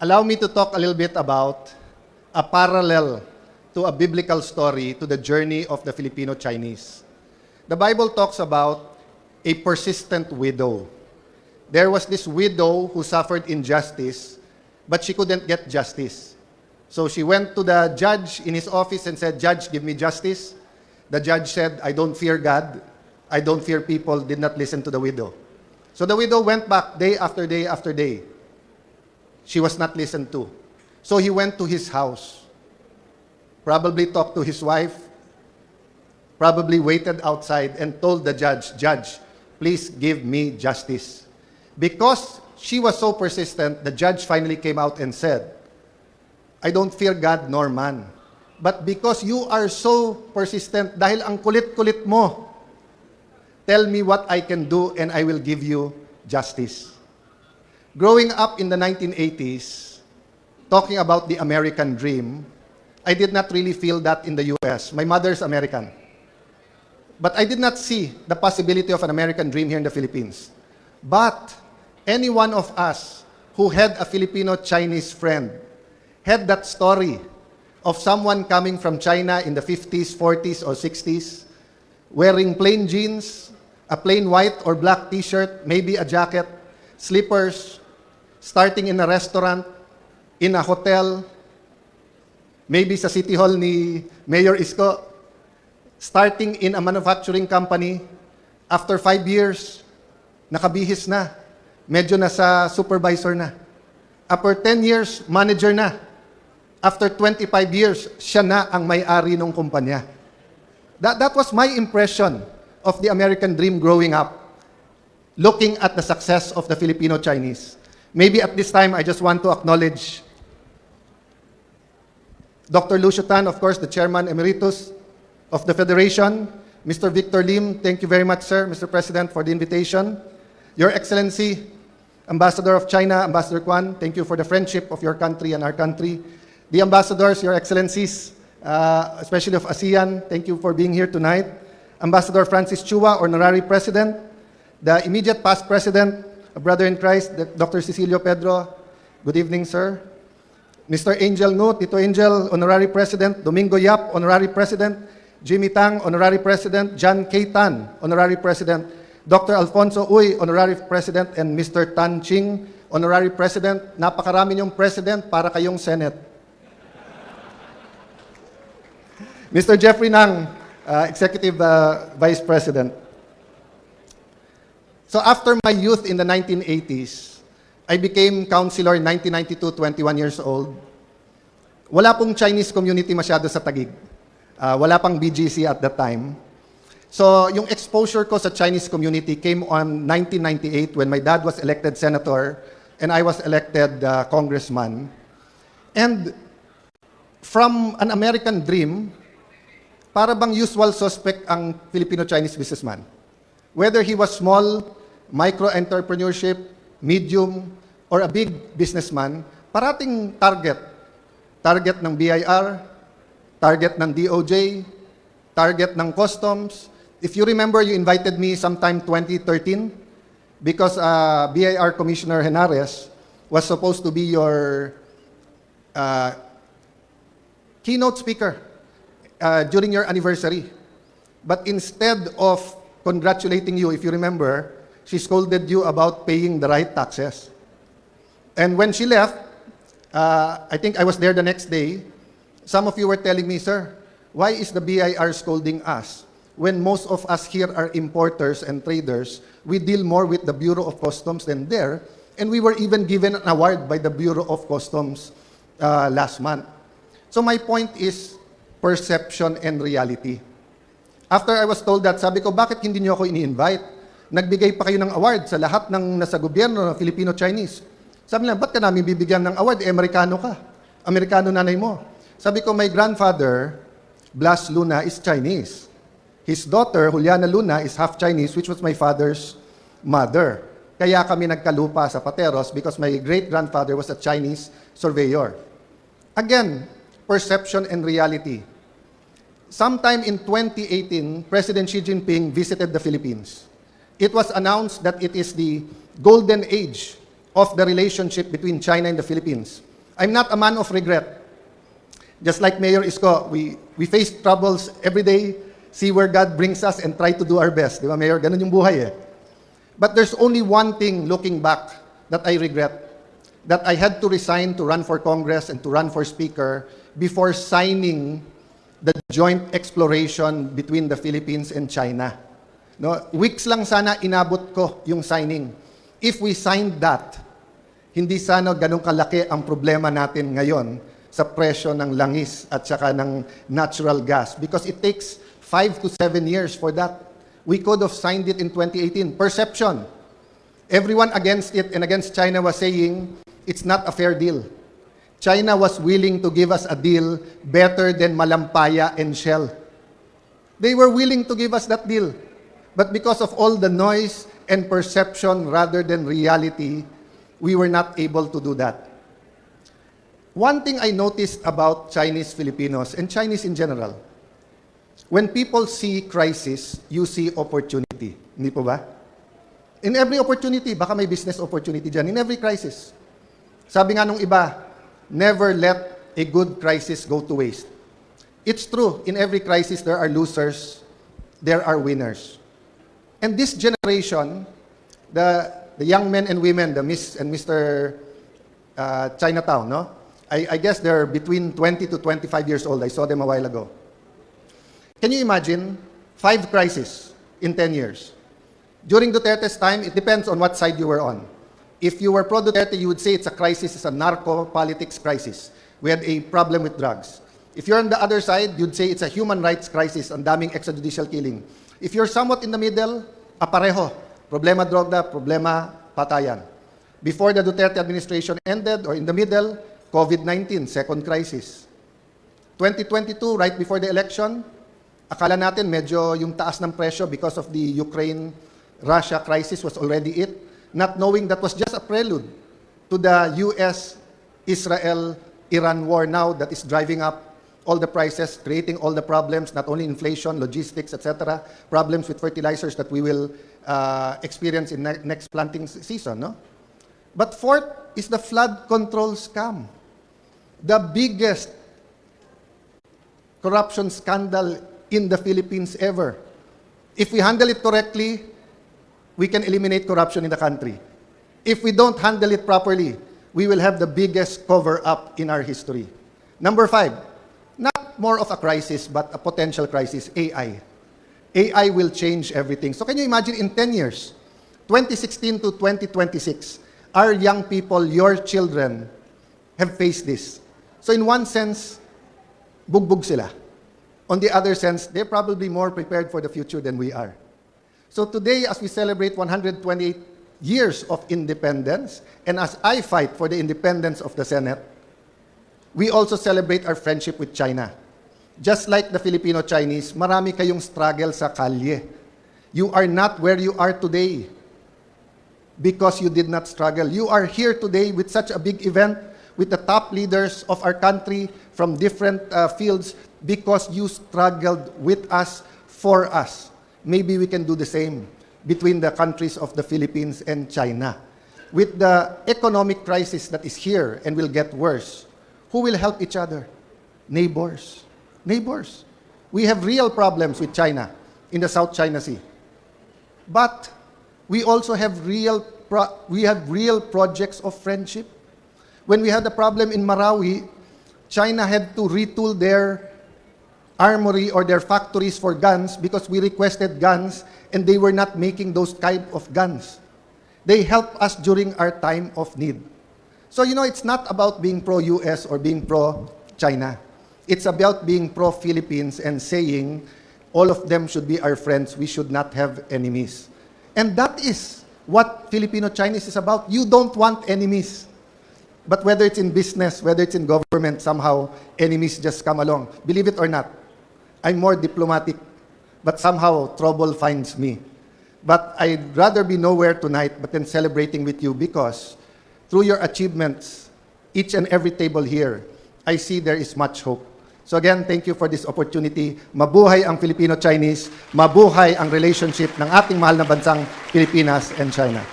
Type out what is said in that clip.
allow me to talk a little bit about a parallel to a biblical story to the journey of the Filipino-Chinese. The Bible talks about a persistent widow. There was this widow who suffered injustice, but she couldn't get justice. So she went to the judge in his office and said, "Judge, give me justice." The judge said, "I don't fear God. I don't fear people," did not listen to the widow. So the widow went back day after day after day. She was not listened to. So he went to his house, probably talked to his wife, probably waited outside and told the judge, "Judge, please give me justice." Because she was so persistent, the judge finally came out and said, "I don't fear God nor man. But because you are so persistent, dahil ang kulit-kulit mo, tell me what I can do and I will give you justice." Growing up in the 1980s, talking about the American dream, I did not really feel that in the US. My mother's American. But I did not see the possibility of an American dream here in the Philippines. But any one of us who had a Filipino-Chinese friend had that story of someone coming from China in the 50s, 40s, or 60s, wearing plain jeans, a plain white or black t-shirt, maybe a jacket, slippers, starting in a restaurant, in a hotel, maybe sa City Hall ni Mayor Isko, starting in a manufacturing company, after 5 years, nakabihis na, medyo nasa supervisor na. After 10 years, manager na. After 25 years, siya na ang may-ari ng kumpanya. That was my impression of the American dream growing up, looking at the success of the Filipino-Chinese. Maybe at this time, I just want to acknowledge Dr. Lucio Tan, of course, the Chairman Emeritus of the Federation. Mr. Victor Lim, thank you very much, sir, Mr. President, for the invitation. Your Excellency, Ambassador of China, Ambassador Kwan, thank you for the friendship of your country and our country. The ambassadors, your excellencies, especially of ASEAN, thank you for being here tonight. Ambassador Francis Chua, Honorary President. The immediate past President, a brother in Christ, Dr. Cecilio Pedro, good evening, sir. Mr. Angel Ngo, Tito Angel, Honorary President. Domingo Yap, Honorary President. Jimmy Tang, Honorary President. John K. Tan, Honorary President. Dr. Alfonso Uy, Honorary President. And Mr. Tan Ching, Honorary President. Napakarami niyong President para kayong Senate. Mr. Jeffrey Nang, Executive Vice President. So after my youth in the 1980s, I became counselor in 1992, 21 years old. Wala pong Chinese community masyado sa Taguig. Wala pang BGC at that time. So yung exposure ko sa Chinese community came on 1998 when my dad was elected senator and I was elected congressman. And from an American dream, para bang usual suspect ang Filipino-Chinese businessman. Whether he was small, micro-entrepreneurship, medium, or a big businessman, parating target. Target ng BIR, target ng DOJ, target ng customs. If you remember, you invited me sometime 2013 because BIR Commissioner Henares was supposed to be your keynote speaker during your anniversary. But instead of congratulating you, if you remember, she scolded you about paying the right taxes. And when she left, I think I was there the next day, some of you were telling me, "Sir, why is the BIR scolding us? When most of us here are importers and traders, we deal more with the Bureau of Customs than there, and we were even given an award by the Bureau of Customs last month." So my point is perception and reality. After I was told that, sabi ko, bakit hindi niyo ako ini-invite? Nagbigay pa kayo ng award sa lahat ng nasa gobyerno ng Filipino-Chinese. Sabi nila, ba't ka namin bibigyan ng award? Amerikano ka. Amerikano nanay mo. Sabi ko, my grandfather, Blas Luna, is Chinese. His daughter, Juliana Luna, is half Chinese, which was my father's mother. Kaya kami nagkalupa sa Pateros because my great-grandfather was a Chinese surveyor. Again, perception and reality. Sometime in 2018, President Xi Jinping visited the Philippines. It was announced that it is the golden age of the relationship between China and the Philippines. I'm not a man of regret. Just like Mayor Isko, we face troubles every day, see where God brings us, and try to do our best. Di ba, Mayor? Ganun yung buhay eh. But there's only one thing looking back that I regret, that I had to resign to run for Congress and to run for Speaker before signing the joint exploration between the Philippines and China. No, weeks lang sana inabot ko yung signing. If we signed that, hindi sana ganun kalaki ang problema natin ngayon sa presyo ng langis at saka ng natural gas, because it takes 5 to 7 years for that. We could have signed it in 2018. Perception. Everyone against it and against China was saying it's not a fair deal. China was willing to give us a deal better than Malampaya and Shell. They were willing to give us that deal. But because of all the noise and perception rather than reality, we were not able to do that. One thing I noticed about Chinese Filipinos and Chinese in general, when people see crisis, you see opportunity. Hindi po ba? In every opportunity, baka may business opportunity dyan. In every crisis. Sabi nga nung iba, never let a good crisis go to waste. It's true, in every crisis there are losers, there are winners. And this generation, the young men and women, the Miss and Mr. Chinatown, no? I guess they're between 20 to 25 years old. I saw them a while ago. Can you imagine 5 crises in 10 years? During Duterte's time, it depends on what side you were on. If you were pro-Duterte, you would say it's a crisis, it's a narco-politics crisis. We had a problem with drugs. If you're on the other side, you'd say it's a human rights crisis, ang daming extrajudicial killing. If you're somewhat in the middle, aparejo. Problema droga, problema patayan. Before the Duterte administration ended, or in the middle, COVID-19, second crisis. 2022, right before the election, akala natin medyo yung taas ng presyo because of the Ukraine-Russia crisis was already it, not knowing that was just a prelude to the US-Israel-Iran war now that is driving up all the prices, creating all the problems, not only inflation, logistics, etc., problems with fertilizers that we will experience in next planting season. No? But fourth is the flood control scam. The biggest corruption scandal in the Philippines ever. If we handle it correctly, we can eliminate corruption in the country. If we don't handle it properly, we will have the biggest cover-up in our history. Number 5, not more of a crisis, but a potential crisis, AI. AI will change everything. So can you imagine in 10 years, 2016 to 2026, our young people, your children, have faced this. So in one sense, bugbog sila. On the other sense, they're probably more prepared for the future than we are. So today, as we celebrate 128 years of independence, and as I fight for the independence of the Senate, we also celebrate our friendship with China. Just like the Filipino-Chinese, marami kayong struggle sa kalye. You are not where you are today because you did not struggle. You are here today with such a big event with the top leaders of our country from different fields because you struggled with us, for us. Maybe we can do the same between the countries of the Philippines and China. With the economic crisis that is here and will get worse, who will help each other? Neighbors. Neighbors. We have real problems with China in the South China Sea. But we also have real projects of friendship. When we had a problem in Marawi, China had to retool their armory or their factories for guns because we requested guns and they were not making those type of guns. They helped us during our time of need. So, you know, it's not about being pro-US or being pro-China. It's about being pro-Philippines and saying all of them should be our friends. We should not have enemies. And that is what Filipino-Chinese is about. You don't want enemies. But whether it's in business, whether it's in government, somehow enemies just come along. Believe it or not, I'm more diplomatic, but somehow trouble finds me. But I'd rather be nowhere tonight but then celebrating with you because through your achievements, each and every table here, I see there is much hope. So again, thank you for this opportunity. Mabuhay ang Filipino-Chinese, mabuhay ang relationship ng ating mahal na bansang Pilipinas and China.